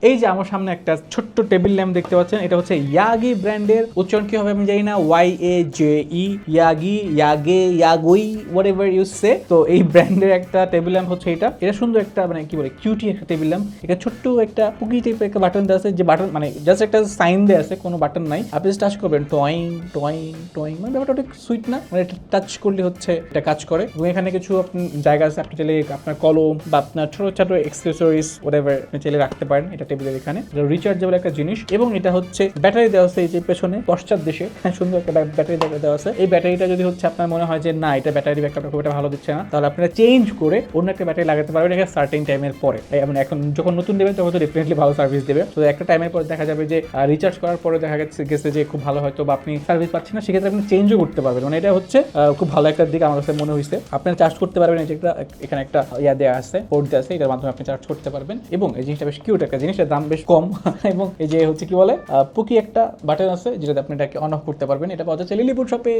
এই যে আমার সামনে একটা ছোট্ট টেবিল ল্যাম্প দেখতে পাচ্ছেন, এটা হচ্ছে ইয়াগি ব্র্যান্ডের। উচ্চারণ কি হবে আমি জানি না, YAGE, ইয়াগি, ইয়াগে, ইয়াগুই, হোয়াটএভার ইউ সে। তো এই ব্র্যান্ডের একটা টেবিল ল্যাম্প হচ্ছে এটা সুন্দর একটা মানে কি বলে কিউটি একটা টেবিল ল্যাম্প। এটা ছোট্ট একটা পুকি টাইপের একটা বাটন দেওয়া আছে, যে বাটন মানে জাস্ট একটা সাইন দেওয়া আছে, কোনো বাটন নাই। আপনি জাস্ট টাচ করবেন, টয়িং টয়িং টয়িং, মানে ব্যাপারটা অনেক সুইট না, মানে এটা টাচ করলে হচ্ছে এটা কাজ করে। এবং এখানে কিছু জায়গা আছে, আপনি চাইলে আপনার কলম বা আপনার ছোট ছোট এক্সেসরিজ হোয়াটএভার আপনি চাইলে রাখতে পারেন এটা টেবিলের এখানে। রিচার্জেবল একটা জিনিস, এবং এটা হচ্ছে ব্যাটারি দেওয়া আছে এই যে পেছনে পশ্চাৎ দেশে সুন্দর একটা ব্যাটারি দেওয়া আছে। এই ব্যাটারিটা যদি হচ্ছে আপনার মনে হয় যে না এটা ব্যাটারি ব্যাকআপটা খুব একটা ভালো দিচ্ছে না, তাহলে আপনারা চেঞ্জ করে অন্য একটা ব্যাটারি লাগাতে পারবেন এটা সার্টেন টাইমের পরে। মানে এখন যখন নতুন দেবেন তখন তো ডেফিনেটলি ভালো সার্ভিস দেবে। তো একটা টাইমের পর দেখা যাবে যে রিচার্জ করার পরে দেখা গেছে যে খুব ভালো হয়তো বা আপনি সার্ভিস পাচ্ছেন না, সেক্ষেত্রে আপনি চেঞ্জও করতে পারবেন। মানে এটা হচ্ছে খুব ভালো একটা দিক আমার কাছে মনে হয়েছে। আপনারা চার্জ করতে পারবেন, এই যে এখানে একটা ইয়া দেওয়া আছে, পোর্ট দেওয়া আছে, এটার মাধ্যমে আপনি চার্জ করতে পারবেন। এবং এই জিনিসটা বেশ কিউট একটা জিনিস, এর দাম বেশ কম। এবং এই যে হচ্ছে কি বলে পুকি একটা বাটন আছে যেটাতে আপনি এটাকে অন অফ করতে পারবেন। এটা পাওয়া যাচ্ছে লিলিপুর শপে।